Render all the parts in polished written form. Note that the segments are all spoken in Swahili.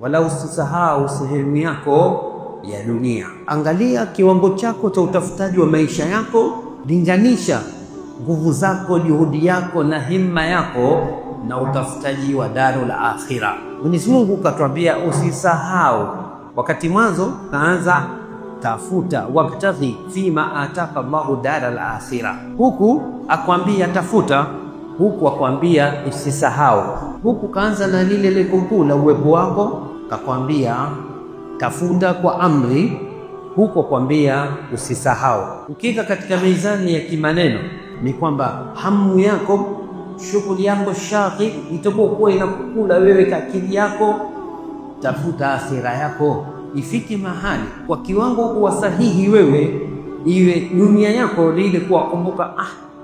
wala usisahau sehemu yako ya dunia. Angalia kiwango chako cha utafutaji wa maisha yako, linganisha nguvu zako, juhudi yako na himma yako na utafutaji wa darul akhirah. Mwenyezi Mungu katuambia usisahau. Wakati mwanzo kaanza tafuta, wabtaghi fima ataka Allahu daral akhirah, huku akwambia tafuta, huku akwambia usisahau. Huku kaanza na lile lengo kuu la uwepo wako, kakwambia tafuta kwa amri, huku akwambia usisahau. Ukika katika mizani ya kimaneno ni kwamba hamu yako, shughuli yako shaghi itakuwa inakukula wewe akili yako. Tafuta akhira yako ifike mahali kwa kiwango kuwa sahihi, wewe iwe dunia yako ile kuwa kumbuka,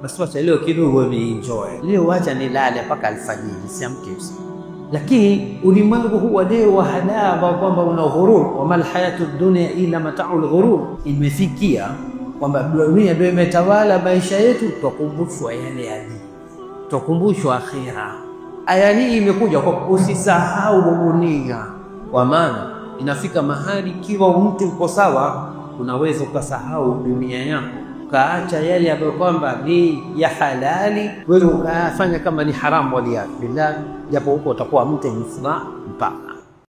basi wacha leo kidogo ni enjoy, leo acha nilale mpaka alfajiri siamke usiku. Lakini ulimwengu huwa leo wa halaba, kwamba una ghurur, wa mal hayatu dunya ila mata'ul ghurur. Imefikia kwamba dunia ndio imetawala maisha yetu, tukumbushwa yale yale, tukumbushwa akhira. Aya hii imekuja kwa usisahau dunia, kwa maana inafika mahali kiwa mtu uko sawa, unaweza ukasahau dunia yako, ukaacha yale ambayo kwamba ni ya halali, wewe ukafanya kama ni haramu, waliyadhu billah, japo huko utakuwa mtu mfuna mpaka